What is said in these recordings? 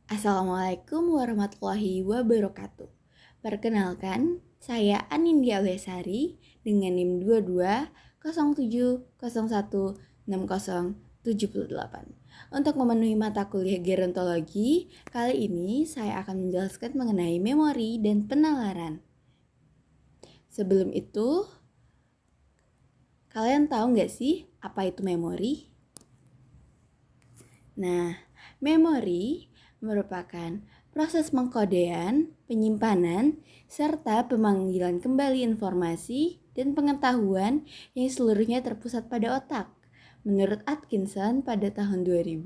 Assalamualaikum warahmatullahi wabarakatuh. Perkenalkan, saya Anindya Lesari dengan NIM 2207016078. Untuk memenuhi mata kuliah gerontologi, kali ini saya akan menjelaskan mengenai memori dan penalaran. Sebelum itu, kalian tahu nggak sih apa itu memori? Nah, memori merupakan proses pengkodean, penyimpanan, serta pemanggilan kembali informasi dan pengetahuan yang seluruhnya terpusat pada otak. Menurut Atkinson pada tahun 2000,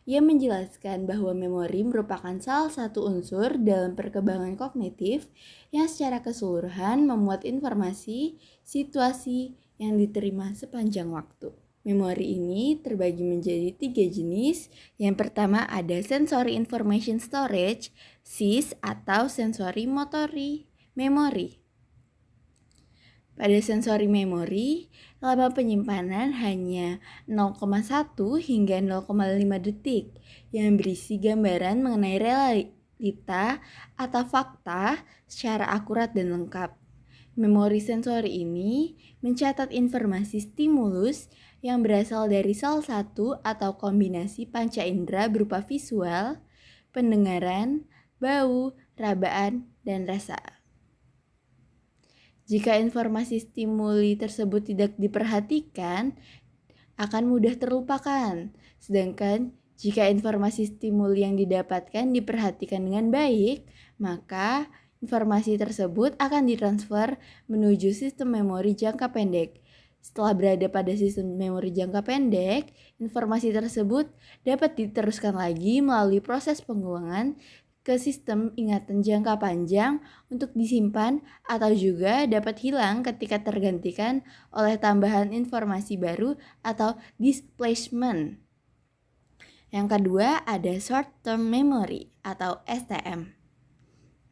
ia menjelaskan bahwa memori merupakan salah satu unsur dalam perkembangan kognitif yang secara keseluruhan memuat informasi, situasi yang diterima sepanjang waktu. Memori ini terbagi menjadi 3 jenis. Yang pertama ada Sensory Information Storage, SIS atau Sensory Motory Memory. Pada sensory memory, lama penyimpanan hanya 0,1 hingga 0,5 detik yang berisi gambaran mengenai realita atau fakta secara akurat dan lengkap. Memori sensori ini mencatat informasi stimulus yang berasal dari salah satu atau kombinasi panca indera berupa visual, pendengaran, bau, rabaan, dan rasa. Jika informasi stimuli tersebut tidak diperhatikan, akan mudah terlupakan. Sedangkan jika informasi stimuli yang didapatkan diperhatikan dengan baik, maka informasi tersebut akan ditransfer menuju sistem memori jangka pendek. Setelah berada pada sistem memori jangka pendek, informasi tersebut dapat diteruskan lagi melalui proses pengulangan ke sistem ingatan jangka panjang untuk disimpan atau juga dapat hilang ketika tergantikan oleh tambahan informasi baru atau displacement. Yang kedua ada short term memory atau STM.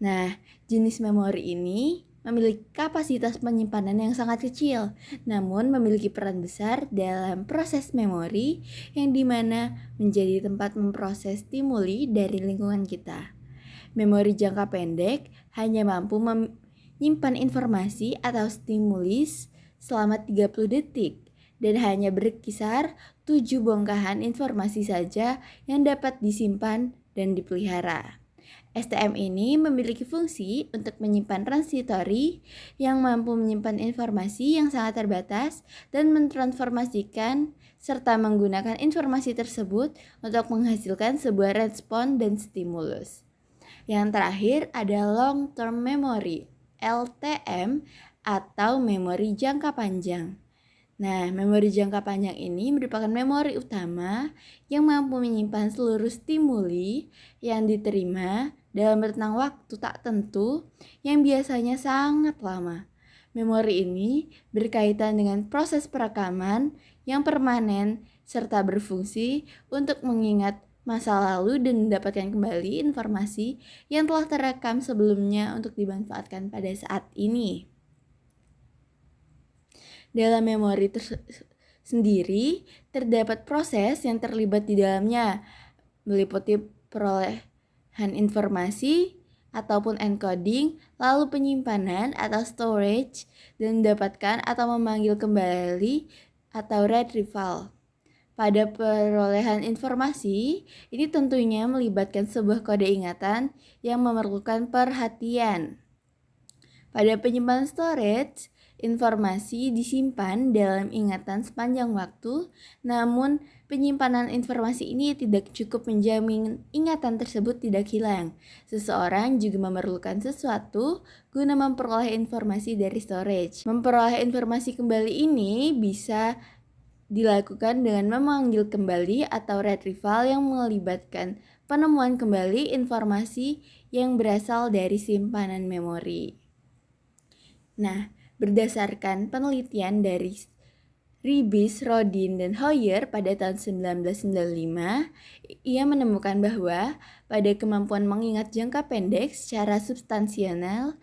Nah, jenis memori ini memiliki kapasitas penyimpanan yang sangat kecil, namun memiliki peran besar dalam proses memori yang dimana menjadi tempat memproses stimuli dari lingkungan kita. Memori jangka pendek hanya mampu menyimpan informasi atau stimulus selama 30 detik dan hanya berkisar 7 bongkahan informasi saja yang dapat disimpan dan dipelihara. STM ini memiliki fungsi untuk menyimpan transitori yang mampu menyimpan informasi yang sangat terbatas dan mentransformasikan serta menggunakan informasi tersebut untuk menghasilkan sebuah respon dan stimulus. Yang terakhir ada long term memory, LTM atau memori jangka panjang. Nah, memori jangka panjang ini merupakan memori utama yang mampu menyimpan seluruh stimuli yang diterima dalam rentang waktu tak tentu yang biasanya sangat lama. Memori ini berkaitan dengan proses perekaman yang permanen serta berfungsi untuk mengingat masa lalu dan mendapatkan kembali informasi yang telah terekam sebelumnya untuk dimanfaatkan pada saat ini. Dalam memori sendiri terdapat proses yang terlibat di dalamnya, meliputi perolehan informasi ataupun encoding, lalu penyimpanan atau storage, dan mendapatkan atau memanggil kembali atau retrieval. Pada perolehan informasi, ini tentunya melibatkan sebuah kode ingatan yang memerlukan perhatian. Pada penyimpanan storage, informasi disimpan dalam ingatan sepanjang waktu, namun penyimpanan informasi ini tidak cukup menjamin ingatan tersebut tidak hilang. Seseorang juga memerlukan sesuatu guna memperoleh informasi dari storage. Memperoleh informasi kembali ini bisa dilakukan dengan memanggil kembali atau retrieval yang melibatkan penemuan kembali informasi yang berasal dari simpanan memori. Nah, berdasarkan penelitian dari Ribis, Rodin, dan Hoyer pada tahun 1995, ia menemukan bahwa pada kemampuan mengingat jangka pendek secara substansial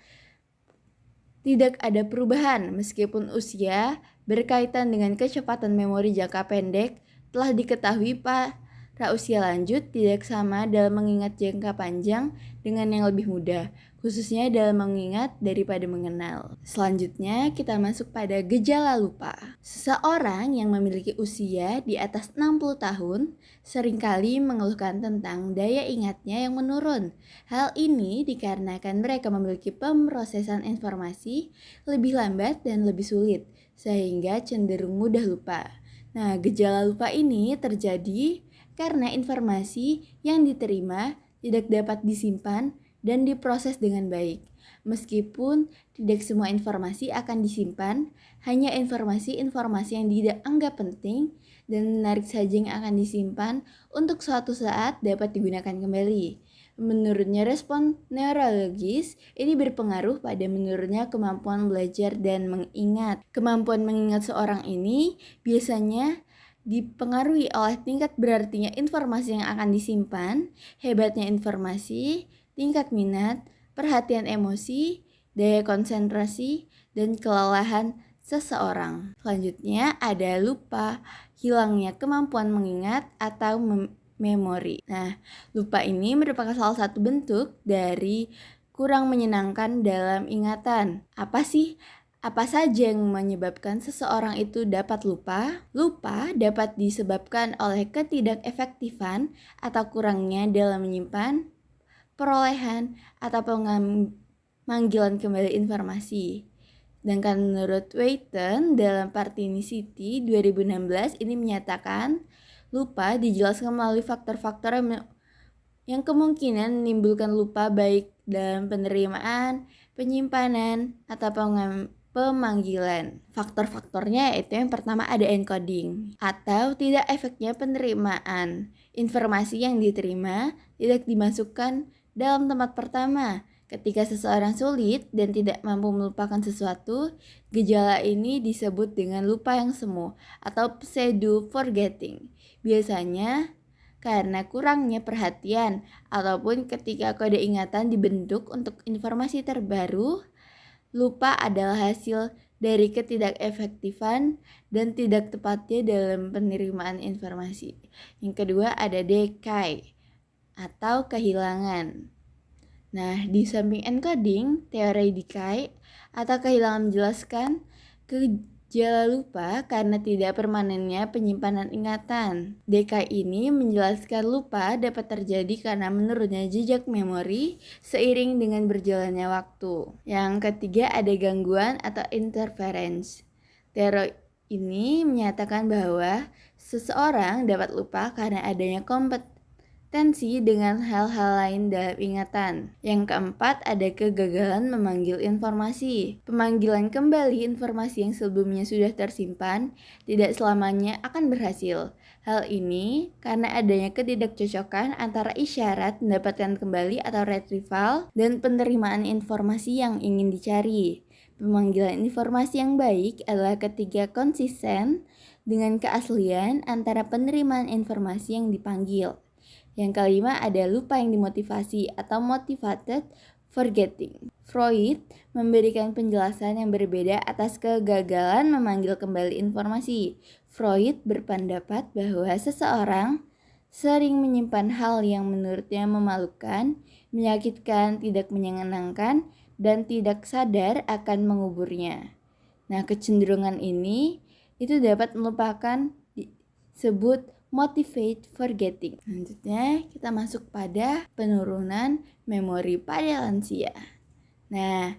tidak ada perubahan meskipun usia berkaitan dengan kecepatan memori jangka pendek telah diketahui para Usia lanjut tidak sama dalam mengingat jangka panjang dengan yang lebih muda, khususnya dalam mengingat daripada mengenal. Selanjutnya, kita masuk pada gejala lupa. Seseorang yang memiliki usia di atas 60 tahun seringkali mengeluhkan tentang daya ingatnya yang menurun. Hal ini dikarenakan mereka memiliki pemrosesan informasi lebih lambat dan lebih sulit, sehingga cenderung mudah lupa. Nah, gejala lupa ini terjadi karena informasi yang diterima tidak dapat disimpan dan diproses dengan baik. Meskipun tidak semua informasi akan disimpan, hanya informasi-informasi yang dianggap penting dan menarik saja yang akan disimpan untuk suatu saat dapat digunakan kembali. Menurutnya respon neurologis ini berpengaruh pada menurunnya kemampuan belajar dan mengingat. Kemampuan mengingat seorang ini biasanya dipengaruhi oleh tingkat berartinya informasi yang akan disimpan, hebatnya informasi, tingkat minat, perhatian emosi, daya konsentrasi, dan kelelahan seseorang. Selanjutnya ada lupa, hilangnya kemampuan mengingat atau memori. Nah, lupa ini merupakan salah satu bentuk dari kurang menyenangkan dalam ingatan. Apa saja yang menyebabkan seseorang itu dapat lupa? Lupa dapat disebabkan oleh ketidakefektifan atau kurangnya dalam menyimpan, perolehan, atau pemanggilan kembali informasi. Sedangkan menurut Wheaton dalam Partinicity 2016 ini menyatakan lupa dijelaskan melalui faktor-faktor yang kemungkinan menimbulkan lupa baik dalam penerimaan, penyimpanan, atau pemanggilan. Faktor-faktornya yaitu yang pertama ada encoding atau tidak efeknya penerimaan. Informasi yang diterima tidak dimasukkan dalam tempat pertama. Ketika seseorang sulit dan tidak mampu melupakan sesuatu, gejala ini disebut dengan lupa yang semu atau pseudo forgetting. Biasanya karena kurangnya perhatian ataupun ketika kode ingatan dibentuk untuk informasi terbaru. Lupa adalah hasil dari ketidakefektifan dan tidak tepatnya dalam penerimaan informasi. Yang kedua ada decay atau kehilangan. Nah, di samping encoding, teori decay atau kehilangan menjelaskan gejala lupa karena tidak permanennya penyimpanan ingatan. Decay ini menjelaskan lupa dapat terjadi karena menurunnya jejak memori seiring dengan berjalannya waktu. Yang ketiga ada gangguan atau interference. Teori ini menyatakan bahwa seseorang dapat lupa karena adanya tensi dengan hal-hal lain dalam ingatan. Yang keempat ada kegagalan memanggil informasi. Pemanggilan kembali informasi yang sebelumnya sudah tersimpan tidak selamanya akan berhasil. Hal ini karena adanya ketidakcocokan antara isyarat mendapatkan kembali atau retrieval dan penerimaan informasi yang ingin dicari. Pemanggilan informasi yang baik adalah ketika konsisten dengan keaslian antara penerimaan informasi yang dipanggil. Yang kelima ada lupa yang dimotivasi atau motivated forgetting. Freud memberikan penjelasan yang berbeda atas kegagalan memanggil kembali informasi. Freud berpendapat bahwa seseorang sering menyimpan hal yang menurutnya memalukan, menyakitkan, tidak menyenangkan, dan tidak sadar akan menguburnya. Nah, kecenderungan ini itu dapat melupakan disebut motivate forgetting. Selanjutnya kita masuk pada penurunan memori pada lansia. Nah,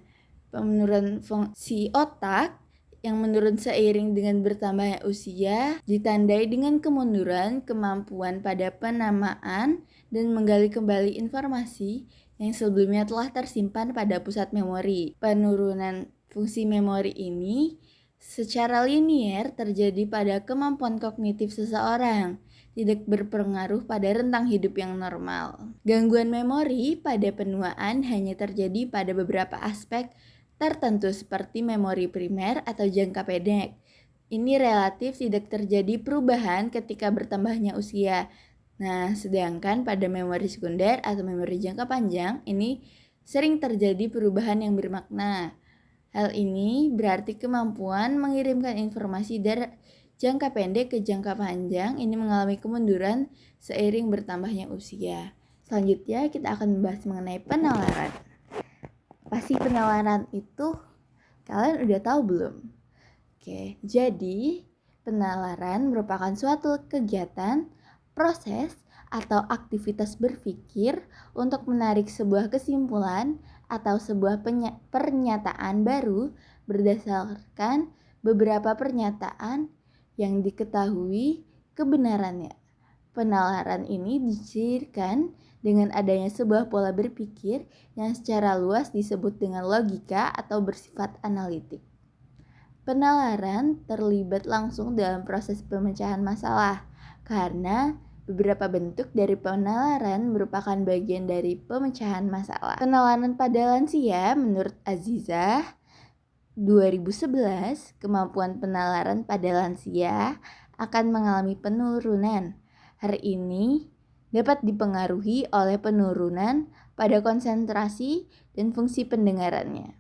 penurunan fungsi otak yang menurun seiring dengan bertambahnya usia ditandai dengan kemunduran kemampuan pada penamaan dan menggali kembali informasi yang sebelumnya telah tersimpan pada pusat memori. Penurunan fungsi memori ini secara linier terjadi pada kemampuan kognitif seseorang, tidak berpengaruh pada rentang hidup yang normal. Gangguan memori pada penuaan hanya terjadi pada beberapa aspek tertentu seperti memori primer atau jangka pendek. Ini relatif tidak terjadi perubahan ketika bertambahnya usia. Nah, sedangkan pada memori sekunder atau memori jangka panjang ini sering terjadi perubahan yang bermakna. Hal ini berarti kemampuan mengirimkan informasi jangka pendek ke jangka panjang ini mengalami kemunduran seiring bertambahnya usia. Selanjutnya kita akan membahas mengenai penalaran. Pasti penalaran itu kalian udah tahu belum? Oke, jadi penalaran merupakan suatu kegiatan, proses, atau aktivitas berpikir untuk menarik sebuah kesimpulan atau sebuah pernyataan baru berdasarkan beberapa pernyataan yang diketahui kebenarannya. Penalaran ini dicirikan dengan adanya sebuah pola berpikir yang secara luas disebut dengan logika atau bersifat analitik. Penalaran terlibat langsung dalam proses pemecahan masalah karena beberapa bentuk dari penalaran merupakan bagian dari pemecahan masalah. Penalaran pada lansia menurut Azizah 2011, kemampuan penalaran pada lansia akan mengalami penurunan. Hal ini dapat dipengaruhi oleh penurunan pada konsentrasi dan fungsi pendengarannya.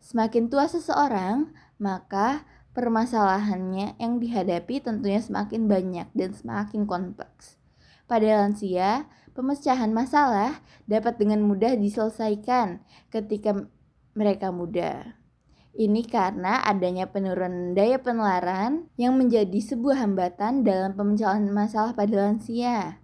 Semakin tua seseorang, maka permasalahannya yang dihadapi tentunya semakin banyak dan semakin kompleks. Pada lansia, pemecahan masalah dapat dengan mudah diselesaikan ketika mereka muda. Ini karena adanya penurunan daya penalaran yang menjadi sebuah hambatan dalam pemecahan masalah pada lansia.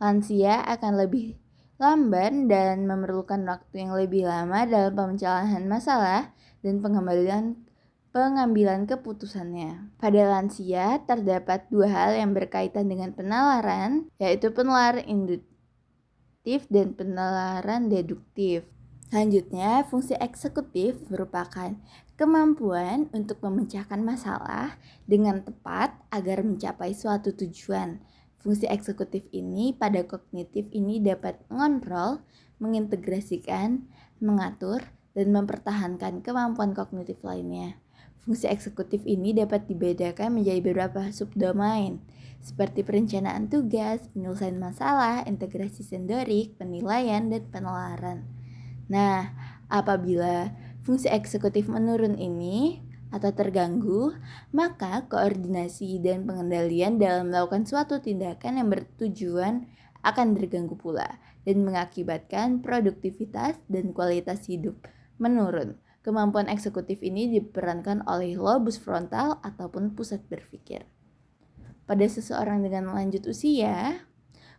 Lansia akan lebih lamban dan memerlukan waktu yang lebih lama dalam pemecahan masalah dan pengambilan keputusannya. Pada lansia terdapat dua hal yang berkaitan dengan penalaran, yaitu penalaran induktif dan penalaran deduktif. Selanjutnya, fungsi eksekutif merupakan kemampuan untuk memecahkan masalah dengan tepat agar mencapai suatu tujuan. Fungsi eksekutif ini pada kognitif ini dapat mengontrol, mengintegrasikan, mengatur, dan mempertahankan kemampuan kognitif lainnya. Fungsi eksekutif ini dapat dibedakan menjadi beberapa subdomain, seperti perencanaan tugas, penyelesaian masalah, integrasi sensorik, penilaian, dan penalaran. Nah, apabila fungsi eksekutif menurun ini atau terganggu, maka koordinasi dan pengendalian dalam melakukan suatu tindakan yang bertujuan akan terganggu pula dan mengakibatkan produktivitas dan kualitas hidup menurun. Kemampuan eksekutif ini diperankan oleh lobus frontal ataupun pusat berpikir. Pada seseorang dengan lanjut usia,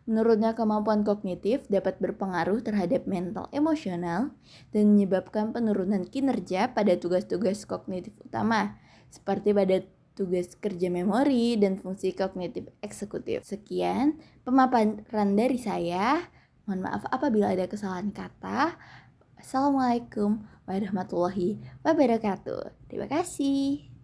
menurunnya kemampuan kognitif dapat berpengaruh terhadap mental emosional dan menyebabkan penurunan kinerja pada tugas-tugas kognitif utama, seperti pada tugas kerja memori dan fungsi kognitif eksekutif. Sekian pemaparan dari saya. Mohon maaf apabila ada kesalahan kata. Assalamualaikum warahmatullahi wabarakatuh. Terima kasih.